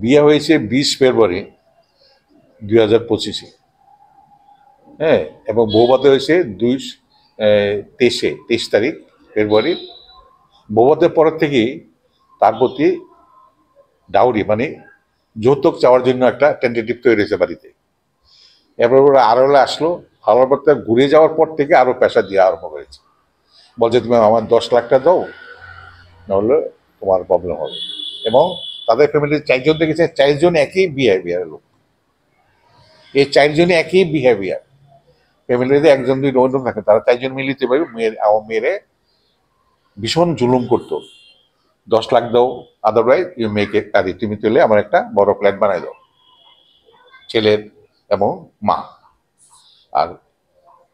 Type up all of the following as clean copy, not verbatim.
বিয়ে হয়েছে 20 ফেব্রুয়ারি 2025-এ, হ্যাঁ, এবং বৌভাতে হয়েছে 23 তারিখ ফেব্রুয়ারি। বৌভাতের পরের থেকেই তার প্রতি ডাউরি মানে যৌতুক চাওয়ার জন্য একটা টেন্টেটিভ তৈরি হয়েছে বাড়িতে। এরপর ওরা আড়ালে আসলো, আড়াল পর ঘুরে যাওয়ার পর থেকে আরো পেশা দিয়ে আরম্ভ করেছে। বলছে তুমি আমার 10 লাখ টাকা দাও, নাহলে তোমার প্রবলেম হবে। এবং তাদের ফ্যামিলির 4 জন দেখেছে, 4 জন একই বিহেভিয়ার লোক, এই 4 জনই একই বিহেভিয়ার। ফ্যামিলিতে 1 জন 2 জন থাকে, তারা 4 জন মিলিত ভাবে আমার মেয়েরে ভীষণ জুলুম করতো। 10 লাখ দাও, আদারওয়াইজ ইউ মেক এ কারি, তুমি তুলে আমার একটা বড় ফ্ল্যাট বানাই দাও, ছেলের এবং মা। আর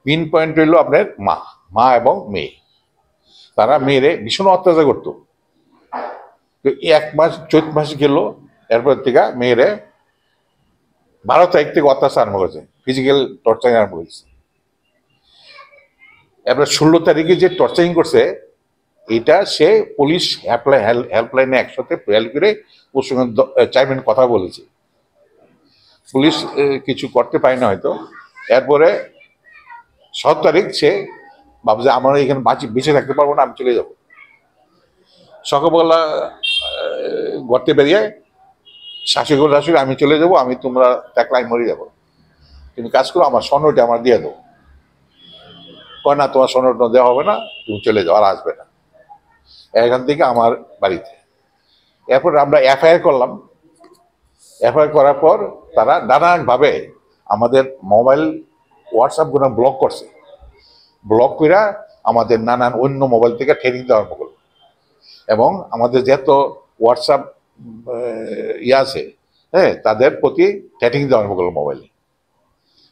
পিন পয়েন্ট রইল আপনার মা এবং মেয়ে, তারা মেয়েরে ভীষণ অত্যাচার করতো। তো 1 মাস চৈত মাস গেল, এরপর থেকে মেয়েরে 12 তারিখ থেকে অত্যাচার আরম্ভ করেছে, ফিজিক্যাল টর্চারিং আরম্ভ করেছে। এরপর 16 তারিখে যে টর্চারিং করছে, এটা সে পুলিশ হেল্পলাইনে একসাথে হেল্প করে ওর সঙ্গে চেয়ারম্যান কথা বলেছে। পুলিশ কিছু করতে পারে না হয়তো। এরপরে 7 তারিখ সে ভাবছে আমরা এখানে বেঁচে থাকতে পারবো না, আমি চলে যাব। সকালবেলা গর্তে বেরিয়ে শাশুড়ি আমি চলে যাব, আমি তোমরা দেখলাই মরে যাবো, তুমি কাজ করো, আমার স্বর্ণটা আমার দিয়ে দেবো। কয় না, তোমার স্বর্ণটা দেওয়া হবে না, তুমি চলে যাও, আর আসবে না এখান থেকে আমার বাড়িতে। এরপর আমরা এফআইআর করলাম। এফআইআর করার পর তারা নানানভাবে আমাদের মোবাইল হোয়াটসঅ্যাপগুলো ব্লক করছে। ব্লক করে আমাদের নানান অন্য মোবাইল থেকে ট্রেনিং দেওয়া আরম্ভ করলো। এবং আমাদের যত হোয়াটসঅ্যাপ আছে, হ্যাঁ, তাদের প্রতি ট্রেনিং দেওয়া আরম্ভ করলো মোবাইলে,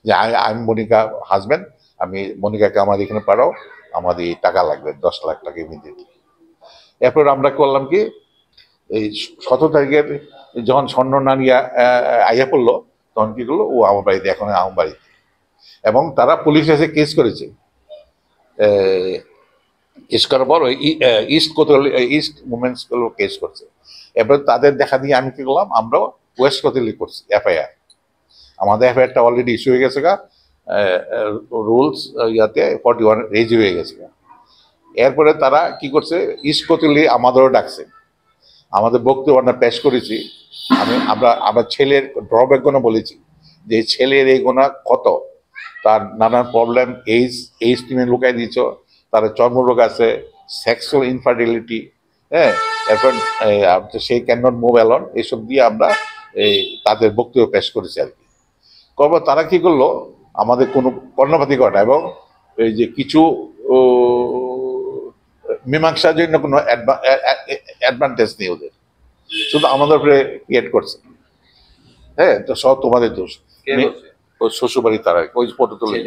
যে আমি মনিকা হাজব্যান্ড, আমি মনিকাকে আমার এখানে পাঠাও, আমাদের টাকা লাগবে 10 লাখ টাকা ইমিডিয়েটলি। এরপর আমরা করলাম কি, এই 17 তারিখের যখন স্বর্ণ নারী আইয়া পড়লো, তখন কি করলো, ও আমার বাড়িতে, এখন আমার বাড়িতে। এবং তারা পুলিশ এসে কেস করেছে। কেস করার পর ওই ইস্ট উমেন্স কেস করছে। এরপর তাদের দেখা দিয়ে আমি কি করলাম, আমরাও ওয়েস্ট কোতোয়ালি করছি এফআইআর। আমাদের এফআইআরটা অলরেডি ইস্যু হয়ে গেছে, রুলস ইয়াতে 41 রেজ হয়ে গেছে। এরপরে তারা কি করছে, ইস্ট কোতোয়ালি আমাদেরও ডাকছে, আমাদের বক্তব্য আমরা পেশ করেছি। আমরা ছেলের ড্রব্যাক গুলো বলেছি, যে ছেলের এই গোনা কত, তার নানান প্রবলেম, এইজ তুমি লুকাই দিচ্ছ, তার চর্মরোগ আছে, সেক্সুয়াল ইনফার্টিলিটি, হ্যাঁ, এরপর সেই ক্যান নট মুভ অ্যালন, এইসব দিয়ে আমরা তাদের বক্তব্য পেশ করেছি আর কি। করবো তারা কি করলো, আমাদের কোনো কর্ণপাতি করে না, এবং এই যে কিছু মীমাংসার জন্য কোনো অ্যাডভান্টেজ নেই ওদের, শুধু আমাদের উপরে ক্রিয়েট করছে। হ্যাঁ, তো সব তোমাদের দোষ। ওই শ্বশুরবাড়ি তারা ওই ফটো তুলে,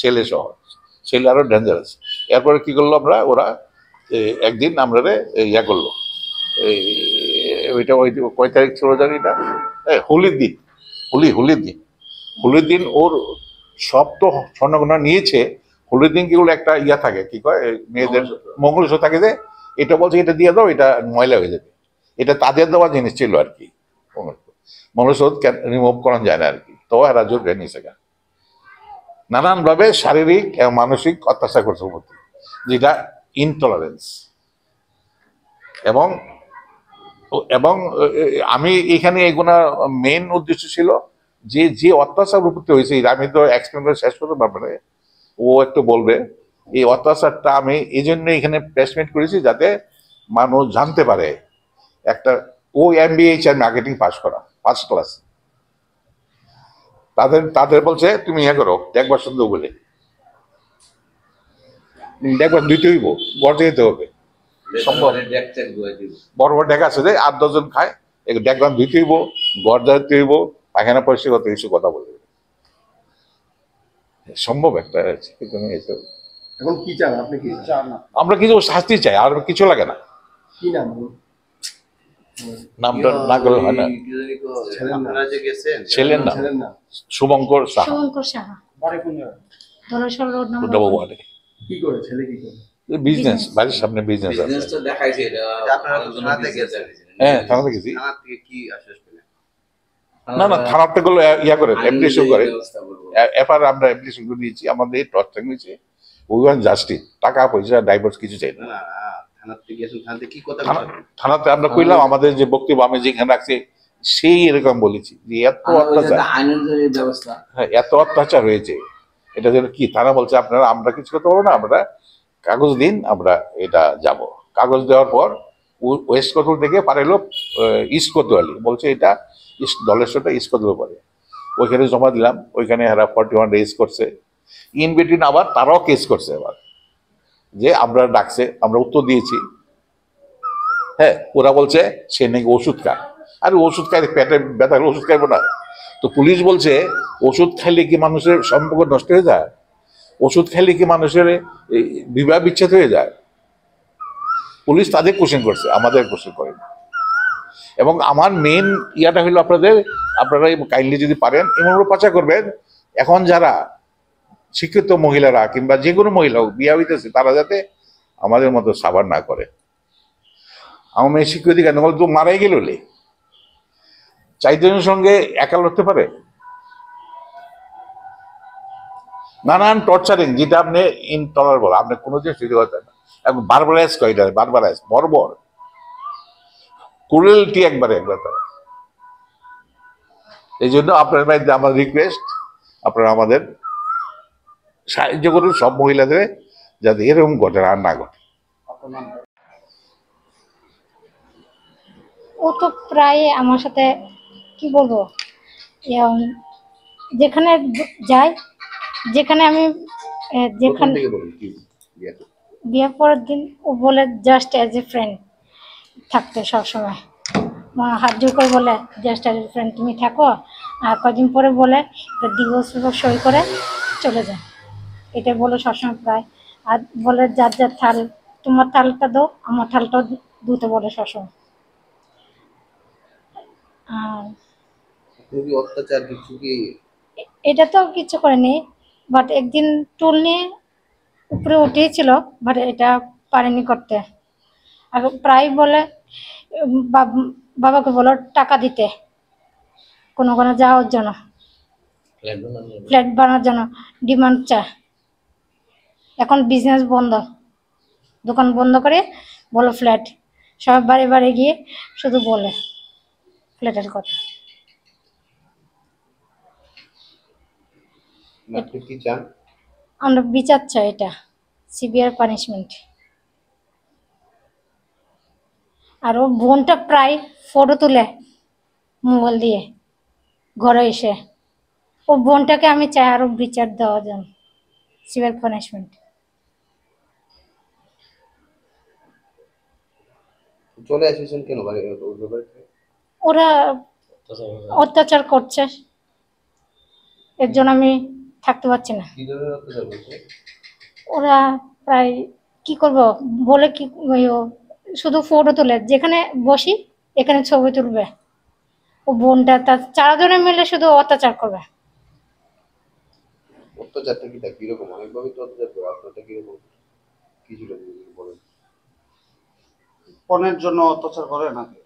ছেলে সহ, ছেলে আরো ডেঞ্জারাস। এরপরে কি করলো, ওরা একদিন আমরা ইয়া করলো, ওইটা ওই কয় তারিখ ছিল জানি না, হোলির দিন, হোলির দিন ওর সব তো স্বর্ণগোনা নিয়েছে। হোলির দিন কি একটা ইয়া থাকে, কি কয় মেয়েদের মঙ্গলসূত্র থাকে, যে এটা বলছে এটা দিয়ে দাও, এটা ময়লা হয়ে যাবে, এটা তাদের দেওয়া জিনিস ছিল আর কি। মঙ্গলসূত্র রিমুভ করা যায় না আর কি, তো এরা জোর করে নিয়েছে। নানানভাবে শারীরিক এবং মানসিক অত্যাচার করছে, যেটা ইনটলারেন্স। এবং এবং আমি এখানে এগুলা মেইন উদ্দেশ্য ছিল যে অত্যাচার উপর হয়েছে, আমি তো এক্সপ্লেন করে শেষ করতে পারবো না, ও একটু বলবে। এই অত্যাচারটা আমি এই জন্য এখানে প্লেসমেন্ট করেছি, যাতে মানুষ জানতে পারে। একটা ও MBA মার্কেটিং পাস করা, ফার্স্ট ক্লাস। তাদের বলছে তুমি ইয়ে করো, দেখবার সুন্দর বলে, দেখবার দিতে হইব, গড় যেতে হবে। বড় বড় ডেক আছে যে 8-10 জন খায়, দেখবার দিতে হইব, গড় যেতে হইব, পায়খানা পরিষ্কার করতে, কিছু কথা বলবে, সম্ভব একটা। এখন কি চান আপনি? কি চান? আমরা কিছু শাস্তি চাই, আর কিছু লাগে না। কি নাম? নামটা না করলে হয় না। ছেলের নাম শুভঙ্কর সাহা। কি করে ছেলে, কি করে? বিজনেস, বাড়ির সামনে বিজনেস আছে। হ্যাঁ থানাতে গেছি। থানা থেকে কি আশ্বাস পেলেন? না না থানার থেকে ইয়া করে আইনি অ্যাপ্লিকেশন করে, ব্যবস্থা করবো। এফআইআর আমরা অ্যাপ্লিকেশন করে দিয়েছি, আমাদের টর্চার হয়েছে, উই ওয়ান্ট জাস্টিস, টাকা পয়সা ডাইভোর্স কিছু চাই না। না না, থানার থেকে গেছেন, থানা থেকে কি কথা থানা- বলছেন? থানাতে আমরা কইলাম আমাদের যে বক্তব্য আমি যেখানে রাখছি সেই এরকম বলেছি যে এত অত্যাচার, আইনের যে ব্যবস্থা হ্যাঁ এত অত্যাচার হয়েছে, এটা যেন কি থানা বলছে আপনারা আমরা কিছু করতে পারবো না, আমরা কাগজ দিন আমরা এটা যাব। কাগজ দেওয়ার পর ওয়েস্ট কন্ট্রোল থেকে পারেলো ইস্ট কোতোয়ালি বলছে এটা ইস্ট দলেশ্বরটা ইস্ট কোতোয়ালি পরে, ওইখানে জমা দিলাম, ওইখানে এরা 41 রেজ করছে, ইন বিটুইন আবার তারাও কেস করছে আবার যে আমরা ডাকছে, আমরা উত্তর দিয়েছি। হ্যাঁ ওরা বলছে সে নাকি ওষুধ খায়, আরে ওষুধ খাই পেটে ব্যথা হলে ওষুধ খাইবো না? তো পুলিশ বলছে ওষুধ খাইলে কি মানুষের সম্পর্ক নষ্ট হয়ে যায়, ওষুধ খাইলে কি মানুষের এই বিবাহ বিচ্ছেদ হয়ে যায়? পুলিশ তাদের কোশ্চেন করছে, আমাদের কোশ্চেন করেনি। এবং আমার মেন ইয়াটা হলো আপনাদের, আপনারা কাইন্ডলি যদি পারেন এমনভাবে প্রচার করবেন, এখন যারা শিক্ষিত মহিলারা কিংবা যে কোনো মহিলা হোক বিয়া হইতেছে তারা যাতে আমাদের মতো সাবার না করে। আমার মেয়ে শিক্ষিত কেন বলে তো মারাই গেল 4 জনের সঙ্গে একা লড়তে পারে? নানান টর্চারিং যেটা আপনি ইনটলারেবল, আপনি কোনো জিনিস তৈরি করতে না, এখন বারবারাইজ কয়টা, বারবারাইজ বর্বর ক্রুয়েলটি একবার তারা। এই জন্য আপনার বাড়িতে আমার রিকোয়েস্ট, আপনারা আমাদের সাহায্য করুন সব মহিলাদের যাতে এরকম ঘটনা আর না ঘটে। ও তো প্রায় আমার সাথে কি বলবো, যেখানে যাই, যেখানে আমি প্রথম যেখানে থেকে বলুন কি বিয়ে? বিয়ের পরের দিন ও বলে জাস্ট অ্যাজ এ ফ্রেন্ড থাকতে সবসময়, হাত জোর করে বলে জাস্ট অ্যাজ এ ফ্রেন্ড তুমি থাকো, আর কদিন পরে বলে ডিভোর্স পেপার সই করে চলে যায়, এটা বলে সবসময় প্রায়। আর বলে যার যার থাল, তোমার থালটা দাও আমার থালটাও ধুতে বলে সবসময়। আর আপনি কি অত্যাচার কিছু কি? এটা তো কিছু করেনি, বাট একদিন টুল নিয়ে উপরে উঠিয়েছিল, বাট এটা পারেনি করতে। আর প্রায় বলে বাবাকে বলো টাকা দিতে কোনো কোনো যাওয়ার জন্য, ফ্ল্যাট বানানোর জন্য ডিমান্ড চায়। এখন বিজনেস বন্ধ, দোকান বন্ধ করে বলো ফ্ল্যাট, সব বাড়ি বাড়ি গিয়ে শুধু বলে ফ্ল্যাটের কথা। আপনি কি চান? আমরা বিচার চাই, এটা সিভিয়ার পানিশমেন্ট। আর ও বোনটা প্রায় ফটো তুলে মোবাইল দিয়ে ঘরে এসে, ও বোনটাকে আমি চাই আরো বিচার দেওয়ার জন্য, সিভিয়ার পানিশমেন্ট। চলে এসেছেন কেন বাড়ি ওদের বাড়িতে? ওরা অত্যাচার করছে, এর জন্য আমি থাকতে পারছি না। কি ধরনের অত্যাচার করছে? ওরা প্রায় কি করব বলে, কি শুধু ফটো তুলে, যেখানে বসি এখানে ছবি তুলবে, ও বোনটা তার 4 জনে মিলে শুধু অত্যাচার করবে। অত্যাচারটা কি কিরকম? অনেকভাবে তো অত্যাচার করে, আপনারটা কিরকম কিছুটা যদি বলেন। পণের জন্য অত্যাচার করে নাকি?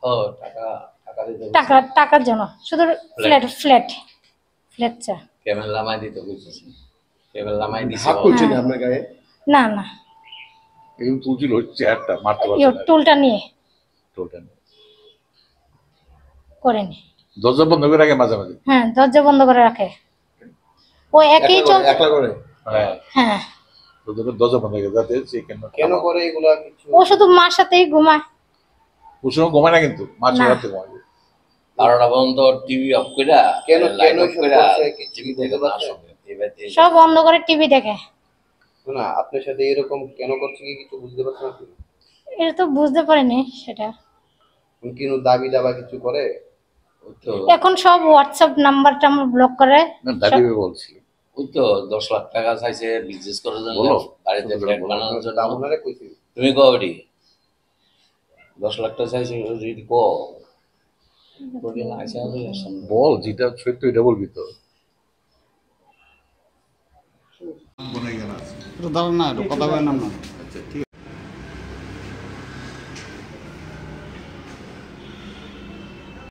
ও টাকা দিতে বলছে। টাকার জন্য শুধু ফ্ল্যাট চা। কেবল লামাই দিতে বলতেছে, কেবল লামাই দিছে। হাত তুলছে না আপনার গায়ে? না না, এই তুলছিল চেয়ারটা মারতে পারছে না, টুলটা নিয়ে টোলটা নিয়ে। করেনি। দরজা বন্ধ করে রাখে মাঝে মাঝে। হ্যাঁ দরজা বন্ধ করে রাখে, ও একই চল। একলা করে? হ্যাঁ হ্যাঁ দরজা বন্ধ করে যাতে সে কেন করে এগুলা কিছু? ও শুধু মার সাথেই ঘুমায়। কুসুম ঘুমায় না কিন্তু মাছ না। রাতে ঘুমায়। 12টা পর্যন্ত টিভি অফ কইরা কেন লাইট অফ এসব কইরা করছে কিছু টিভি বলতে দেখে না পারছেন? সঙ্গে টিভিতে সব বন্ধ করে টিভি দেখে। না আপনার সাথে এরকম কেন করছে কি কিছু বুঝতে পারছেন আপনি? এটা তো বুঝতে পারিনি সেটা। কোনো দাবি দাবা কিছু করে? তো এখন সব হোয়াটসঅ্যাপ নাম্বারটা আমার ব্লক করে। না দাবি বলছি ওই তো 10 লাখ টাকা চাইছে বিজনেস করার জন্য, বলো। বাড়িতে ফ্ল্যাট বানানোর জন্য। আপনারা কইছি তুমি কওডি 10 লাখ টাকা চাইছে যদি কো বলি না আইসা সামনে বল যেটা সত্য এটা বলবি তো। দাঁড়ান না, একটু কথা বলেন না।